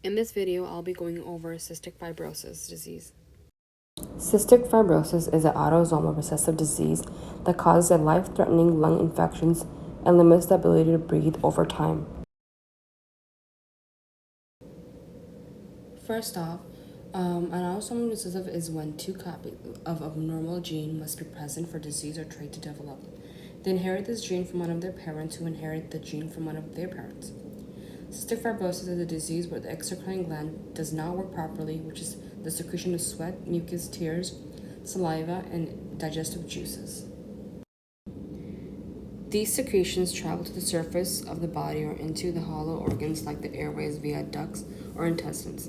In this video, I'll be going over cystic fibrosis disease. Cystic fibrosis is an autosomal recessive disease that causes a life-threatening lung infections and limits the ability to breathe over time. First off, an autosomal recessive is when two copies of a abnormal gene must be present for disease or trait to develop. They inherit this gene from one of their parents who inherit the gene from one of their parents. Cystic fibrosis is a disease where the exocrine gland does not work properly, which is the secretion of sweat, mucus, tears, saliva, and digestive juices. These secretions travel to the surface of the body or into the hollow organs like the airways via ducts or intestines.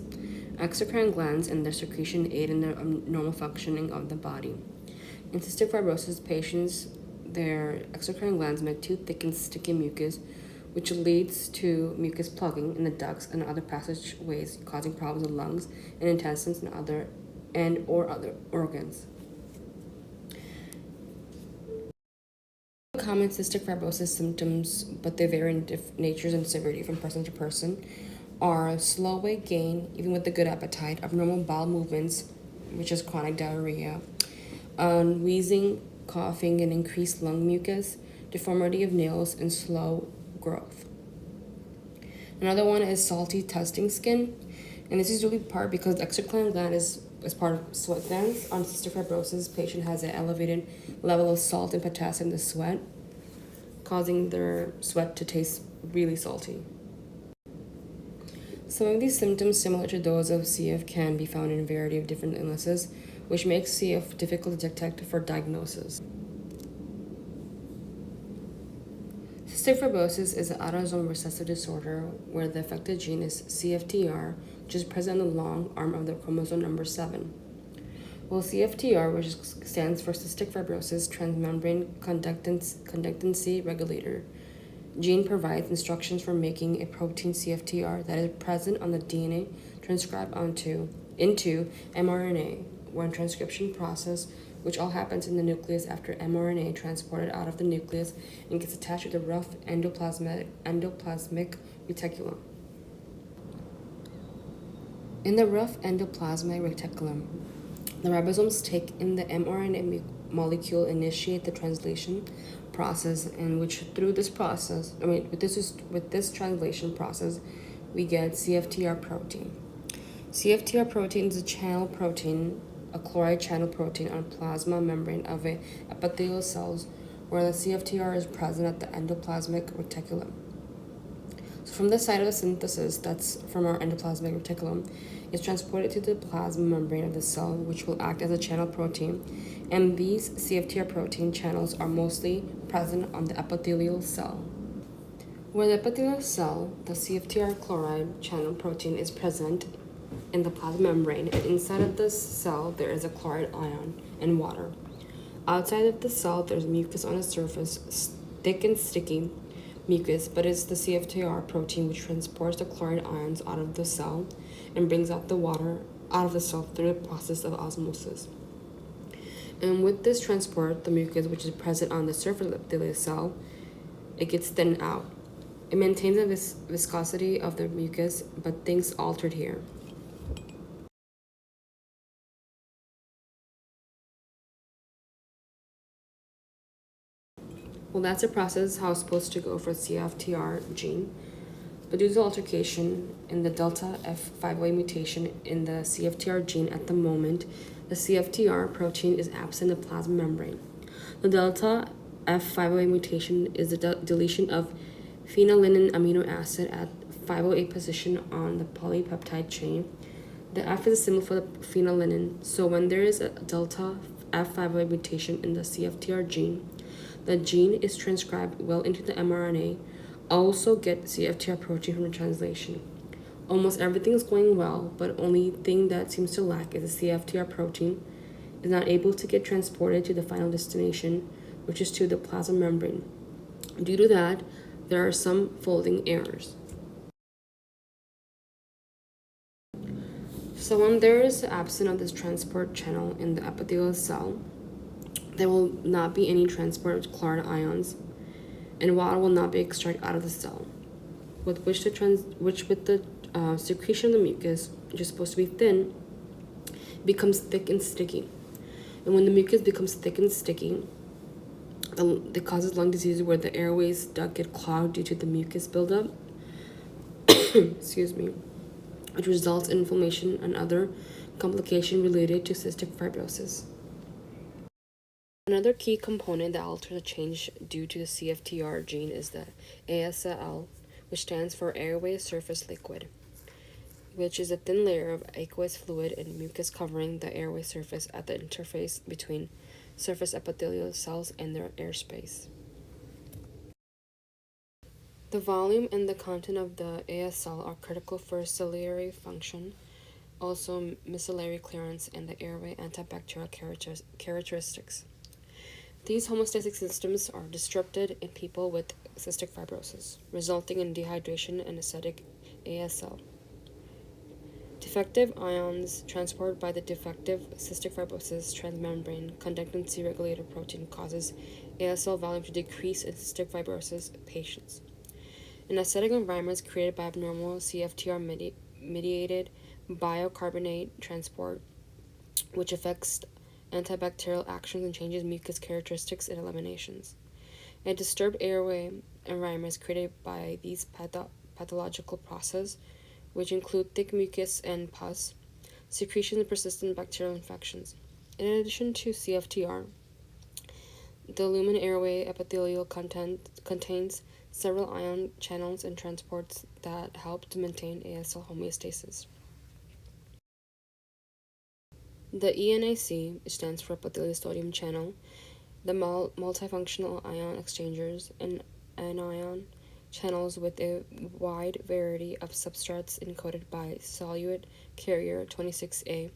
Exocrine glands and their secretion aid in the normal functioning of the body. In cystic fibrosis patients, their exocrine glands make too thick and sticky mucus, which leads to mucus plugging in the ducts and other passageways, causing problems with lungs and intestines and or other organs. Common cystic fibrosis symptoms, but they vary in natures and severity from person to person, are slow weight gain, even with a good appetite, abnormal bowel movements, which is chronic diarrhea, wheezing, coughing, and increased lung mucus, deformity of nails, and slow growth. Another one is salty testing skin, and this is really part because the exocrine gland is part of sweat glands. On cystic fibrosis, patient has an elevated level of salt and potassium in the sweat, causing their sweat to taste really salty. Some of these symptoms, similar to those of CF, can be found in a variety of different illnesses, which makes CF difficult to detect for diagnosis. Cystic fibrosis is an autosomal recessive disorder where the affected gene is CFTR, which is present on the long arm of the chromosome number 7. Well, CFTR, which stands for cystic fibrosis transmembrane conductancy regulator, gene provides instructions for making a protein CFTR that is present on the DNA transcribed into mRNA when transcription process, which all happens in the nucleus after mRNA transported out of the nucleus and gets attached to the rough endoplasmic reticulum. In the rough endoplasmic reticulum, the ribosomes take in the mRNA molecule, initiate the translation process, and which through this process, with this translation process, we get CFTR protein. CFTR protein is a channel protein, a chloride channel protein on plasma membrane of a epithelial cells, where the CFTR is present at the endoplasmic reticulum. So from the site of the synthesis, that's from our endoplasmic reticulum, is transported to the plasma membrane of the cell, which will act as a channel protein. And these CFTR protein channels are mostly present on the epithelial cell. Where the epithelial cell, the CFTR chloride channel protein is present in the plasma membrane, and inside of this cell there is a chloride ion and water. Outside of the cell, there's mucus on the surface, thick and sticky mucus, but it's the CFTR protein which transports the chloride ions out of the cell and brings out the water out of the cell through the process of osmosis. And with this transport, the mucus, which is present on the surface of the epithelial cell, it gets thinned out. It maintains the viscosity of the mucus, but things altered here. Well, that's a process how it's supposed to go for CFTR gene. But due to altercation in the delta F508 mutation in the CFTR gene at the moment, the CFTR protein is absent in the plasma membrane. The delta F508 mutation is the deletion of phenylalanine amino acid at 508 position on the polypeptide chain. The F is a symbol for the phenylalanine, so when there is a delta F508 mutation in the CFTR gene, the gene is transcribed well into the mRNA, also get CFTR protein from the translation. Almost everything is going well, but only thing that seems to lack is the CFTR protein is not able to get transported to the final destination, which is to the plasma membrane. Due to that, there are some folding errors. So when there is absence of this transport channel in the epithelial cell, there will not be any transport of chloride ions, and water will not be extracted out of the cell, with the secretion of the mucus, which is supposed to be thin, becomes thick and sticky. And when the mucus becomes thick and sticky, it causes lung disease where the airways duct get clogged due to the mucus buildup. Excuse me, which results in inflammation and other complication related to cystic fibrosis. Another key component that alters a change due to the CFTR gene is the ASL, which stands for airway surface liquid, which is a thin layer of aqueous fluid and mucus covering the airway surface at the interface between surface epithelial cells and their airspace. The volume and the content of the ASL are critical for ciliary function, also micellary clearance, and the airway antibacterial characteristics. These homeostatic systems are disrupted in people with cystic fibrosis, resulting in dehydration and acidic ASL. Defective ions transported by the defective cystic fibrosis transmembrane conductancy regulator protein causes ASL volume to decrease in cystic fibrosis patients. An acidic environment is created by abnormal CFTR mediated bicarbonate transport, which affects antibacterial actions and changes mucus characteristics and eliminations. A disturbed airway environment is created by these pathological processes, which include thick mucus and pus, secretion and persistent bacterial infections. In addition to CFTR, the lumen airway epithelial contains several ion channels and transports that help to maintain ASL homeostasis. The ENAC, which stands for epithelial sodium channel, the multifunctional ion exchangers, and anion channels with a wide variety of substrates encoded by solute carrier 26A.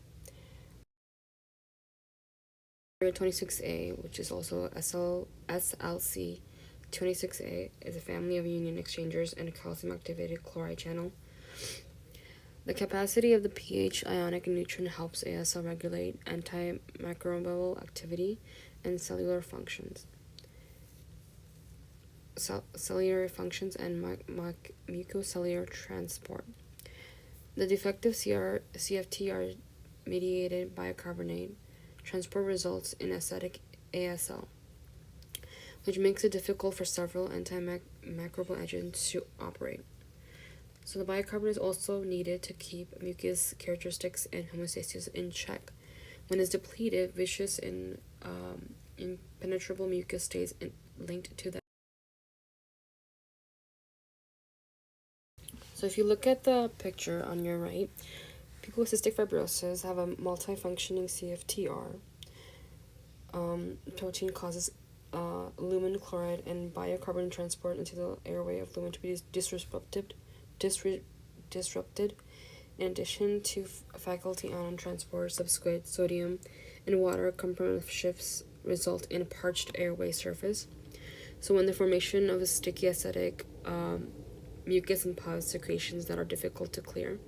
Carrier 26A, which is also SLC 26A, is a family of union exchangers and a calcium activated chloride channel. The capacity of the pH ionic neutron helps ASL regulate antimicrobial activity and cellular functions. Cellular functions and mucocellular transport. The defective CFTR mediated bicarbonate transport results in acidic ASL, which makes it difficult for several antimicrobial agents to operate. So the bicarbonate is also needed to keep mucus characteristics and homeostasis in check. When it's depleted, viscous and impenetrable mucus stays linked to the. So if you look at the picture on your right, people with cystic fibrosis have a multifunctioning CFTR. Protein causes lumen chloride and biocarbon transport into the airway of lumen to be disrupted. In addition to faculty ion transport, subsequent sodium and water component shifts result in a parched airway surface. So when the formation of a sticky acidic mucus and pus secretions that are difficult to clear,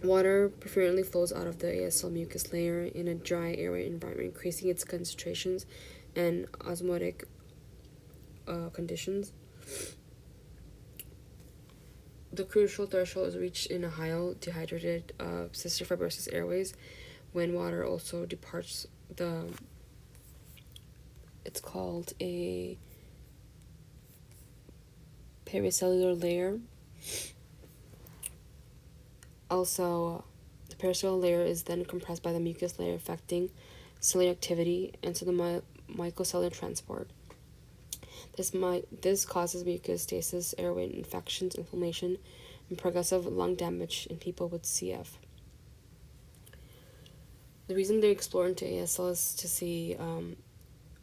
water preferentially flows out of the ASL mucus layer in a dry airway environment, increasing its concentrations and osmotic conditions. The crucial threshold is reached in a highly dehydrated cystic fibrosis airways when water also departs the. It's called a pericellular layer. Also, the pericellular layer is then compressed by the mucus layer, affecting cellular activity and so the mucocellular transport. This causes mucus stasis, airway infections, inflammation, and progressive lung damage in people with CF. The reason they explore into ASL is to see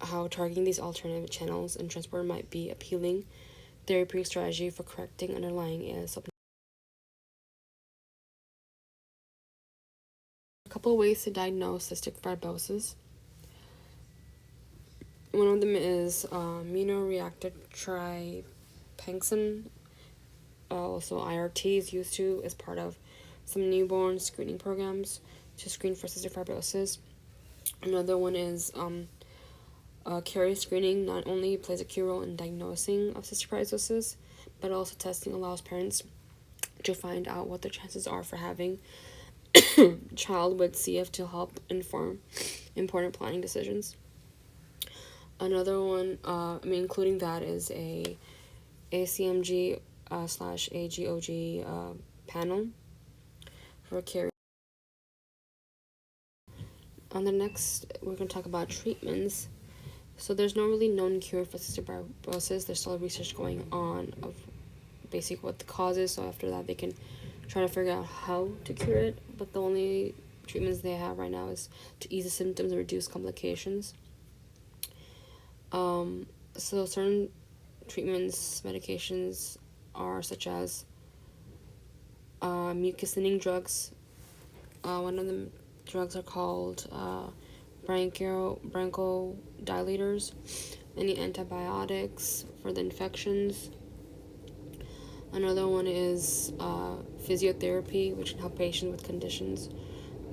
how targeting these alternative channels and transport might be appealing therapeutic strategy for correcting underlying ASL. A couple of ways to diagnose cystic fibrosis. One of them is immunoreactive trypaxine. Also, IRT is used as part of some newborn screening programs to screen for cystic fibrosis. Another one is carrier screening. Not only plays a key role in diagnosing of cystic fibrosis, but also testing allows parents to find out what the chances are for having a child with CF to help inform important planning decisions. Another one, including that, is a ACMG slash AGOG panel for carriers. On the next, we're going to talk about treatments. So there's no really known cure for cystic fibrosis. There's still research going on of basically what the cause is. So after that, they can try to figure out how to cure it. But the only treatments they have right now is to ease the symptoms and reduce complications. So certain treatments, medications are such as mucus thinning drugs. One of the drugs are called bronchodilators, any antibiotics for the infections. Another one is physiotherapy, which can help patients with conditions,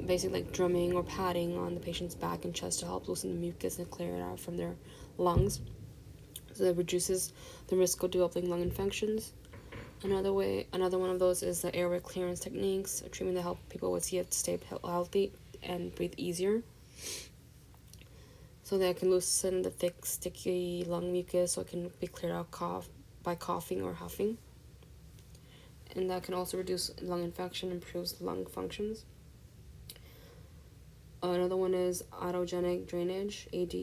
basically like drumming or patting on the patient's back and chest to help loosen the mucus and clear it out from their lungs. So that reduces the risk of developing lung infections. Another one of those is the airway clearance techniques, a treatment that helps people with CF to stay healthy and breathe easier. So that can loosen the thick, sticky lung mucus so it can be cleared out by coughing or huffing. And that can also reduce lung infection, improves lung functions. Another one is autogenic drainage, AD,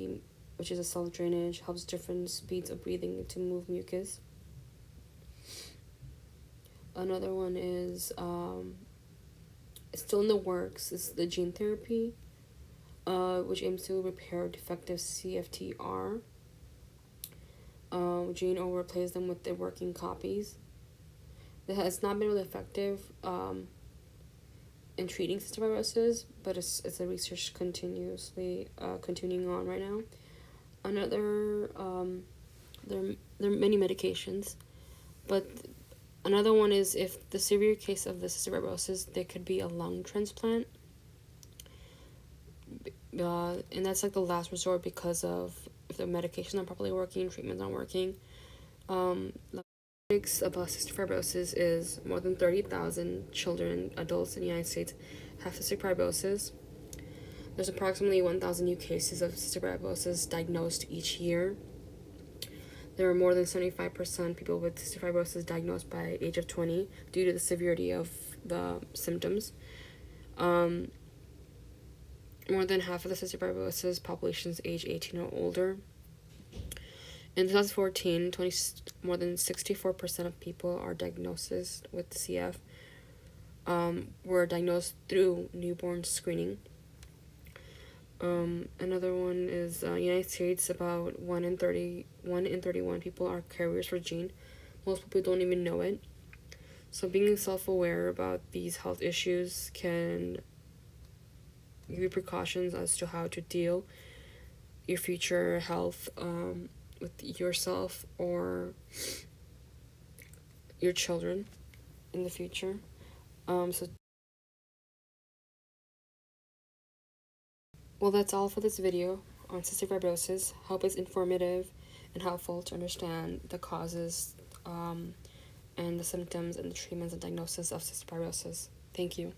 which is a self-drainage, helps different speeds of breathing to move mucus. Another one is still in the works, is the gene therapy, which aims to repair defective CFTR gene or replace them with their working copies. It has not been really effective in treating cystic fibrosis, but it's a research continuing on right now. Another, there are many medications, but another one is if the severe case of the cystic fibrosis, there could be a lung transplant. And that's like the last resort because of if the medications not properly working, treatment's not working. About cystic fibrosis is more than 30,000 children, adults in the United States have cystic fibrosis. There's approximately 1,000 new cases of cystic fibrosis diagnosed each year. There are more than 75% people with cystic fibrosis diagnosed by age of 20 due to the severity of the symptoms. More than half of the cystic fibrosis population is age 18 or older. In 2014, more than 64% of people are diagnosed with CF were diagnosed through newborn screening. Another one is United States, about 1 in 31 people are carriers for gene. Most people don't even know it. So being self-aware about these health issues can give you precautions as to how to deal your future health with yourself or your children in the future. Well, that's all for this video on cystic fibrosis. Hope it's informative and helpful to understand the causes and the symptoms and the treatments and diagnosis of cystic fibrosis. Thank you.